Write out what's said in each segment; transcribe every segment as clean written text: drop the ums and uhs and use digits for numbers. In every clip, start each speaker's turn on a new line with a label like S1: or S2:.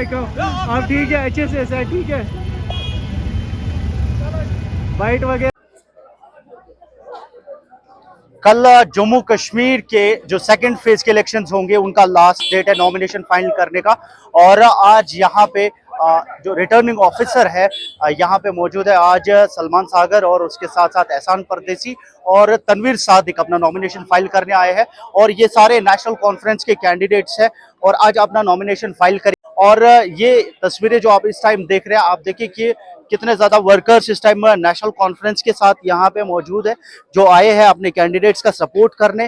S1: वालेकुम। आप ठीक है? अच्छे से सर, ठीक है। वाइट वगैरह
S2: कल जम्मू कश्मीर के जो सेकंड फेज के इलेक्शंस होंगे उनका लास्ट डेट है नॉमिनेशन फाइनल करने का। और आज यहाँ पे जो रिटर्निंग ऑफिसर है यहाँ पे मौजूद है। आज सलमान सागर और उसके साथ साथ एहसान परदेसी और तनवीर सादिक अपना नॉमिनेशन फाइल करने आए हैं। और ये सारे नेशनल कॉन्फ्रेंस के कैंडिडेट्स हैं और आज अपना नॉमिनेशन फाइल करें। और ये तस्वीरें जो आप इस टाइम देख रहे हैं, आप देखिए कि कितने ज्यादा वर्कर्स इस टाइम नेशनल कॉन्फ्रेंस के साथ यहाँ पे मौजूद है, जो आए हैं अपने कैंडिडेट्स का सपोर्ट करने।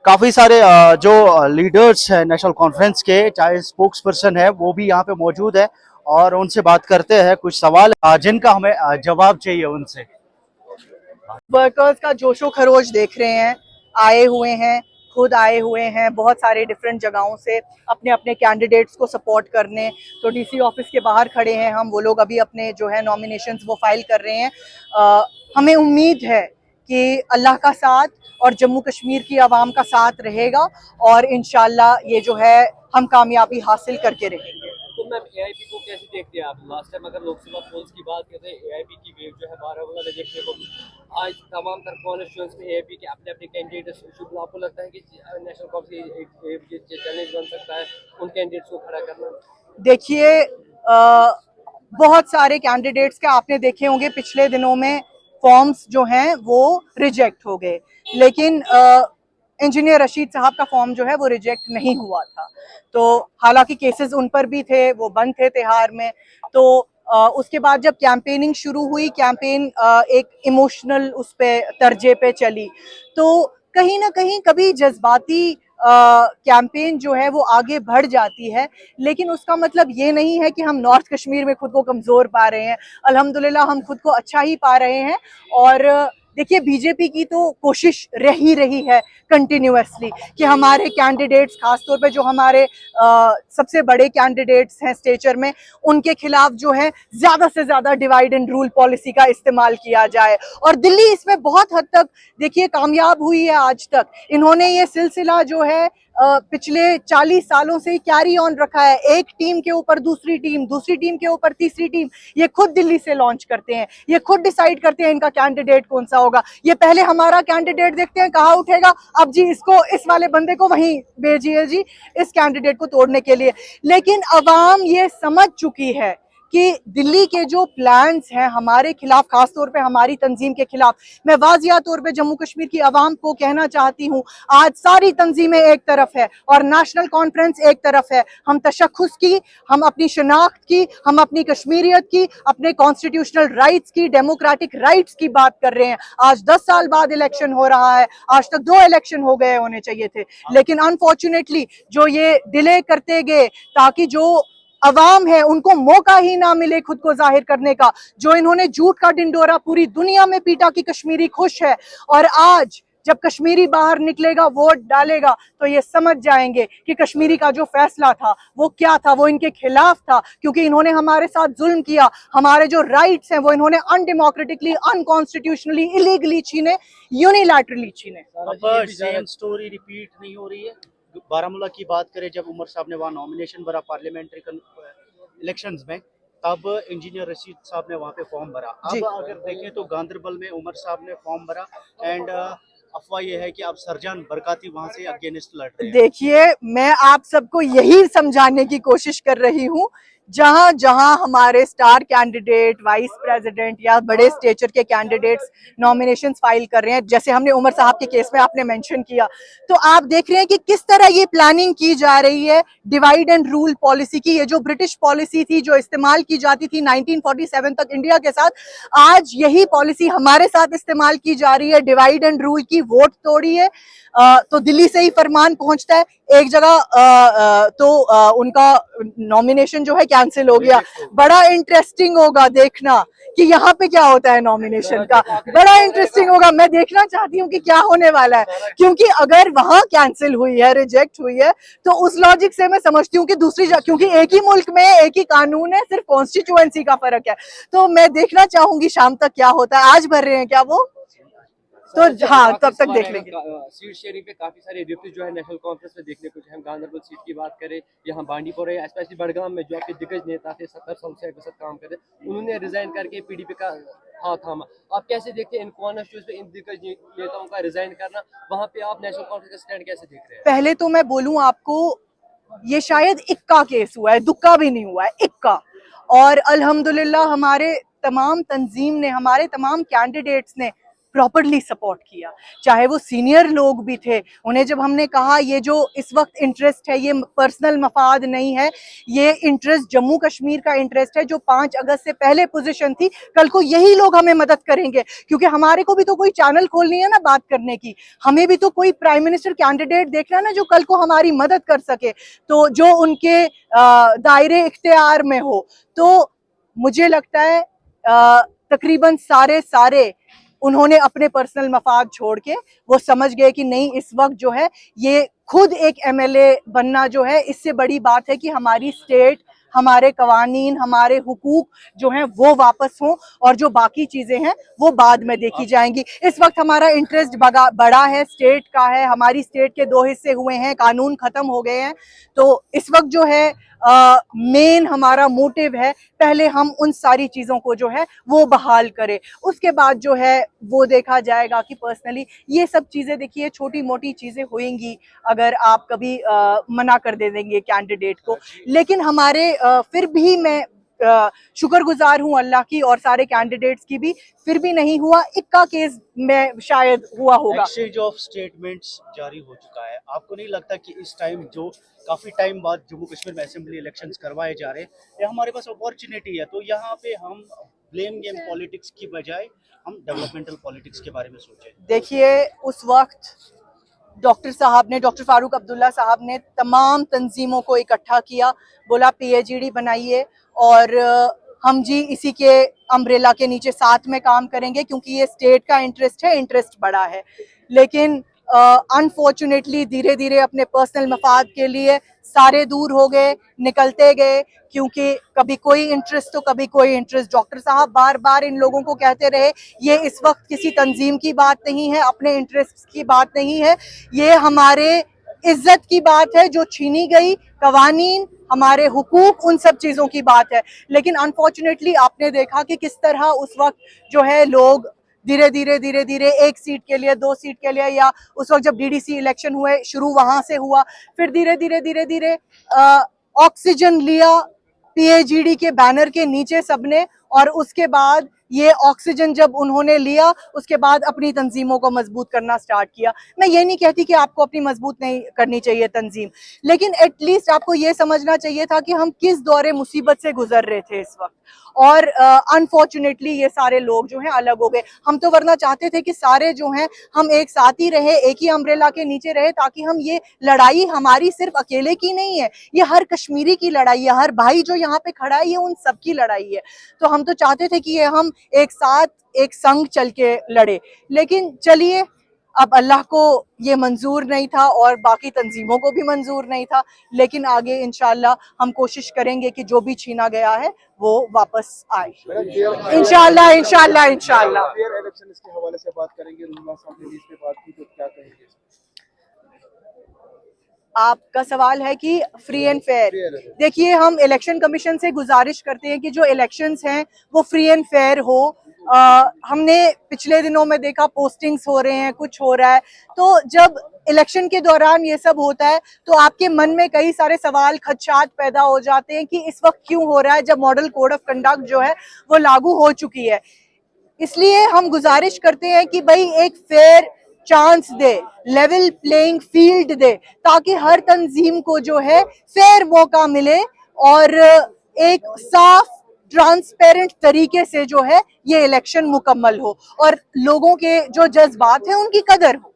S2: काफी सारे जो लीडर्स हैं नेशनल कॉन्फ्रेंस के, चाहे स्पोक्स पर्सन है, वो भी यहाँ पे मौजूद है और उनसे बात करते हैं। कुछ सवाल जिनका हमें जवाब चाहिए उनसे।
S3: वर्कर्स का जोशो खरोश देख रहे हैं, आए हुए हैं, खुद आए हुए हैं बहुत सारे डिफरेंट जगहों से अपने अपने कैंडिडेट्स को सपोर्ट करने। तो डीसी ऑफिस के बाहर खड़े हैं हम, वो लोग अभी अपने जो है नॉमिनेशंस वो फाइल कर रहे हैं। हमें उम्मीद है कि अल्लाह का साथ और जम्मू कश्मीर की आवाम का साथ रहेगा और इंशाल्लाह ये जो है हम कामयाबी हासिल करके रहेंगे।
S4: तो मैम एआईपी को कैसे देखते हैं आप? लास्ट टाइम अगर लोकसभा पोल्स की बात करें, एआईपी की वेव जो है बारामूला में देखने को आज तमाम तर कॉन्स्टिट्यूंस में एआईपी के अपने अपने कैंडिडेट्स। आपको लगता है कि नेशनल कांग्रेस चैलेंज बन सकता है उन कैंडिडेट्स को खड़ा करना?
S3: देखिए, बहुत सारे कैंडिडेट्स के आपने देखे होंगे पिछले दिनों में फॉर्म्स जो हैं वो रिजेक्ट हो गए, लेकिन इंजीनियर रशीद साहब का फॉर्म जो है वो रिजेक्ट नहीं हुआ था। तो हालांकि केसेस उन पर भी थे, वो बंद थे तिहाड़ में। तो उसके बाद जब कैंपेनिंग शुरू हुई, कैंपेन एक इमोशनल उस पे तर्जे पे चली, तो कहीं ना कहीं कभी जज्बाती कैंपेन जो है वो आगे बढ़ जाती है, लेकिन उसका मतलब ये नहीं है कि हम नॉर्थ कश्मीर में खुद को कमजोर पा रहे हैं। अल्हम्दुलिल्लाह हम खुद को अच्छा ही पा रहे हैं। और देखिए, बीजेपी की तो कोशिश रही है कंटिन्यूअसली कि हमारे कैंडिडेट्स, खासतौर पे जो हमारे सबसे बड़े कैंडिडेट्स हैं स्टेचर में, उनके खिलाफ जो है ज्यादा से ज्यादा डिवाइड एंड रूल पॉलिसी का इस्तेमाल किया जाए। और दिल्ली इसमें बहुत हद तक देखिए कामयाब हुई है। आज तक इन्होंने ये सिलसिला जो है पिछले 40 सालों से कैरी ऑन रखा है। एक टीम के ऊपर दूसरी टीम, दूसरी टीम के ऊपर तीसरी टीम, ये खुद दिल्ली से लॉन्च करते हैं, ये खुद डिसाइड करते हैं इनका कैंडिडेट कौन सा होगा। ये पहले हमारा कैंडिडेट देखते हैं कहाँ उठेगा, अब जी इसको, इस वाले बंदे को वहीं भेजिए जी इस कैंडिडेट को तोड़ने के लिए। लेकिन अवाम ये समझ चुकी है कि दिल्ली के जो प्लान्स हैं हमारे खिलाफ, खासतौर पे हमारी तंजीम के खिलाफ, मैं वाजिया तौर पे जम्मू कश्मीर की आवाम को कहना चाहती हूँ, आज सारी तंजीमें एक तरफ है और नेशनल कॉन्फ्रेंस एक तरफ है। हम तशख्खुस की, हम अपनी शनाख्त की, हम अपनी कश्मीरियत की, अपने कॉन्स्टिट्यूशनल राइट्स की, डेमोक्रेटिक राइट्स की बात कर रहे हैं। आज 10 साल बाद इलेक्शन हो रहा है, आज तक 2 इलेक्शन हो गए होने चाहिए थे, लेकिन अनफॉर्चुनेटली जो ये डिले करते गए ताकि जो अवाम है उनको मौका ही ना मिले खुद को जाहिर करने का, जो इन्होंने झूठ का डिंडोरा पूरी दुनिया में पीटा कि कश्मीरी खुश है। और आज जब कश्मीरी बाहर निकलेगा, वोट डालेगा, तो ये समझ जाएंगे कि कश्मीरी का जो फैसला था वो क्या था, वो इनके खिलाफ था, क्योंकि इन्होंने हमारे साथ जुल्म किया। हमारे जो राइट्स हैं वो इन्होंने अनडेमोक्रेटिकली, अनकॉन्स्टिट्यूशनली, इलीगली छीने, यूनिलैटरली छीने।
S2: अब सेम स्टोरी रिपीट नहीं हो रही है। बारामूला की बात करें, जब उमर साहब ने वहाँ नॉमिनेशन भरा पार्लियामेंट्री इलेक्शंस में, तब इंजीनियर रशीद साहब ने वहाँ पे फॉर्म भरा। अब अगर देखें तो गांधरबल में उमर साहब ने फॉर्म भरा एंड अफवाह ये है कि अब सरजान बरकाती वहाँ से अगेंस्ट लड़ रहे हैं।
S3: देखिए, मैं आप सबको यही समझाने की कोशिश कर रही हूँ, जहां जहां हमारे स्टार कैंडिडेट, वाइस प्रेसिडेंट या बड़े स्टेचर के कैंडिडेट्स नॉमिनेशंस फाइल कर रहे हैं, जैसे हमने उमर साहब के केस में आपने मेंशन किया, तो आप देख रहे हैं कि किस तरह ये प्लानिंग की जा रही है डिवाइड एंड रूल पॉलिसी की। ये जो ब्रिटिश पॉलिसी थी जो इस्तेमाल की जाती थी 1947 तक इंडिया के साथ, आज यही पॉलिसी हमारे साथ इस्तेमाल की जा रही है, डिवाइड एंड रूल की। वोट तोड़ी है तो दिल्ली से ही फरमान पहुंचता है, एक जगह तो उनका नॉमिनेशन जो है कैंसिल हो गया। बड़ा इंटरेस्टिंग होगा देखना कि यहाँ पे क्या होता है नॉमिनेशन का, बड़ा इंटरेस्टिंग होगा। मैं देखना चाहती हूँ कि क्या होने वाला है, क्योंकि अगर वहां कैंसिल हुई है, रिजेक्ट हुई है, तो उस लॉजिक से मैं समझती हूँ कि दूसरी जगह, क्योंकि एक ही मुल्क में एक ही कानून है, सिर्फ कॉन्स्टिट्यूएंसी का फर्क है। तो मैं देखना चाहूंगी शाम तक क्या होता है। आज भर रहे हैं क्या वो? तो हाँ तब तक देख लेंगे।
S4: सीट शेयरिंग पे काफी सारे रिफ्ट जो है नेशनल कॉन्फ्रेंस में देखने को, हम गांधरबल सीट की बात करें, यहाँ बांडीपोरा या स्पेशली बड़गाम में जो आपके दिग्गज नेता थे 70 साल से एक साथ काम करते, उन्होंने रिजाइन करके पीडीपी का हाथ थामा। आप कैसे देखते हैं इन कॉन्स्टिट्यूंस पे इन दिग्गज नेताओं का रिजाइन करना, वहाँ पे आप नेशनल कॉन्फ्रेंस का स्टैंड कैसे देख रहे हैं?
S3: पहले तो मैं बोलूं आपको, ये शायद इक्का केस हुआ है, दुक्का भी नहीं हुआ है, इक्का। और अल्हम्दुलिल्लाह हमारे तमाम तंजीम ने, हमारे तमाम कैंडिडेट्स ने प्रॉपरली सपोर्ट किया, चाहे वो सीनियर लोग भी थे। उन्हें जब हमने कहा ये जो इस वक्त इंटरेस्ट है ये पर्सनल मफाद नहीं है, ये इंटरेस्ट जम्मू कश्मीर का इंटरेस्ट है, जो 5 अगस्त से पहले पोजीशन थी, कल को यही लोग हमें मदद करेंगे, क्योंकि हमारे को भी तो कोई चैनल खोलनी है ना बात करने की, हमें भी तो कोई प्राइम मिनिस्टर कैंडिडेट देखना है ना जो कल को हमारी मदद कर सके, तो जो उनके दायरे इख्तियार में हो। तो मुझे लगता है तकरीबन सारे उन्होंने अपने पर्सनल मफाद छोड़ के वो समझ गए कि नहीं, इस वक्त जो है ये खुद एक एमएलए बनना जो है, इससे बड़ी बात है कि हमारी स्टेट, हमारे कवानीन, हमारे हुकूक जो हैं वो वापस हों, और जो बाकी चीजें हैं वो बाद में देखी जाएंगी। इस वक्त हमारा इंटरेस्ट बड़ा है, स्टेट का है, हमारी स्टेट के 2 हिस्से हुए हैं, कानून खत्म हो गए हैं, तो इस वक्त जो है मेन हमारा मोटिव है पहले हम उन सारी चीजों को जो है वो बहाल करें, उसके बाद जो है वो देखा जाएगा कि पर्सनली ये सब चीजें, देखिए छोटी मोटी चीजें होंगी अगर आप कभी मना कर दे देंगे कैंडिडेट को, लेकिन हमारे फिर भी मैं शुक्रगुजार हूं अल्लाह की और सारे कैंडिडेट्स की भी, फिर भी नहीं हुआ, इक्का केस में शायद हुआ होगा।
S2: एक्सचेंज ऑफ स्टेटमेंट्स जारी हो चुका है, आपको नहीं लगता कि इस टाइम जो काफी टाइम बाद जम्मू कश्मीर में असेंबली इलेक्शंस करवाए जा रहे हैं, ये हमारे पास अपॉर्चुनिटी है, तो यहाँ पे हम ब्लेम गेम पॉलिटिक्स की बजाय हम डेवलपमेंटल पॉलिटिक्स के बारे में सोचें? देखिए,
S3: उस वक्त डॉक्टर फारूक अब्दुल्ला साहब ने तमाम तंजीमों को इकट्ठा किया, बोला PAGD बनाइए और हम जी इसी के अम्ब्रेला के नीचे साथ में काम करेंगे, क्योंकि ये स्टेट का इंटरेस्ट है, इंटरेस्ट बड़ा है। लेकिन अनफॉर्चुनेटली धीरे धीरे अपने पर्सनल मफाद के लिए सारे दूर हो गए, निकलते गए, क्योंकि कभी कोई इंटरेस्ट तो कभी कोई इंटरेस्ट। डॉक्टर साहब बार बार इन लोगों को कहते रहे ये इस वक्त किसी तंजीम की बात नहीं है, अपने इंटरेस्ट की बात नहीं है, ये हमारे इज्जत की बात है जो छीनी गई, कवानीन, हमारे हुकूक, उन सब चीज़ों की बात है। लेकिन अनफॉर्चुनेटली आपने देखा कि किस तरह उस वक्त जो है लोग धीरे धीरे 1 सीट के लिए, 2 सीट के लिए, या उस वक्त जब DDC इलेक्शन हुए शुरू वहां से हुआ, फिर धीरे धीरे ऑक्सीजन लिया PAGD के बैनर के नीचे सबने, और उसके बाद ये ऑक्सीजन जब उन्होंने लिया उसके बाद अपनी तंजीमों को मजबूत करना स्टार्ट किया। मैं ये नहीं कहती कि आपको अपनी मजबूत नहीं करनी चाहिए तंजीम, लेकिन एटलीस्ट आपको ये समझना चाहिए था कि हम किस दौरे मुसीबत से गुजर रहे थे इस वक्त, और अनफॉर्चुनेटली ये सारे लोग जो हैं अलग हो गए। हम तो वरना चाहते थे कि सारे जो हैं हम एक साथ ही रहे, एक ही अम्ब्रेला के नीचे रहे, ताकि हम ये लड़ाई हमारी सिर्फ अकेले की नहीं है, ये हर कश्मीरी की लड़ाई है, हर भाई जो यहाँ पे खड़ा है ये उन सब की लड़ाई है। तो हम तो चाहते थे कि ये हम एक साथ, एक संग चल के लड़े, लेकिन चलिए, अब अल्लाह को ये मंजूर नहीं था और बाकी तंजीमों को भी मंजूर नहीं था, लेकिन आगे इंशाल्लाह हम कोशिश करेंगे कि जो भी छीना गया है वो वापस आए, इंशाल्लाह।
S1: फेयर इलेक्शन के हवाले से बात करेंगे, रूमा साहब ने इस पे बात की, तो क्या कहेंगे?
S3: आपका सवाल है कि फ्री एंड फेयर, देखिए हम इलेक्शन कमीशन से गुजारिश करते हैं कि जो इलेक्शंस हैं वो फ्री एंड फेयर हो। हमने पिछले दिनों में देखा पोस्टिंग्स हो रहे हैं, कुछ हो रहा है, तो जब इलेक्शन के दौरान ये सब होता है तो आपके मन में कई सारे सवाल खदशात पैदा हो जाते हैं कि इस वक्त क्यों हो रहा है, जब मॉडल कोड ऑफ कंडक्ट जो है वो लागू हो चुकी है। इसलिए हम गुजारिश करते हैं कि भाई एक फेयर चांस दे, लेवल प्लेइंग फील्ड दे, ताकि हर तंजीम को जो है फेयर मौका मिले और एक साफ ट्रांसपेरेंट तरीके से जो है ये इलेक्शन मुकम्मल हो और लोगों के जो जज्बात हैं उनकी कदर हो।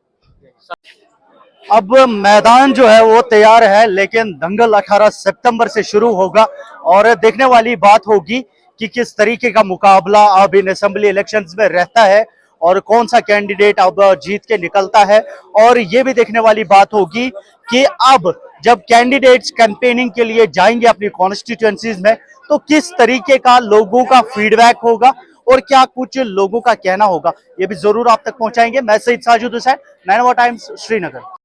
S2: अब मैदान जो है वो तैयार है, लेकिन दंगल 18 सितंबर से शुरू होगा और देखने वाली बात होगी कि किस तरीके का मुकाबला अब इन असेंबली इलेक्शंस में रहता है और कौन सा कैंडिडेट अब जीत के निकलता है। और ये भी देखने वाली बात होगी कि अब जब कैंडिडेट्स कैंपेनिंग के लिए जाएंगे अपनी कॉन्स्टिट्यूएंसीज में तो किस तरीके का लोगों का फीडबैक होगा, और क्या कुछ लोगों का कहना होगा, ये भी जरूर आप तक पहुंचाएंगे। मैं सईद साजिद हुसैन, 9 टाइम्स, श्रीनगर।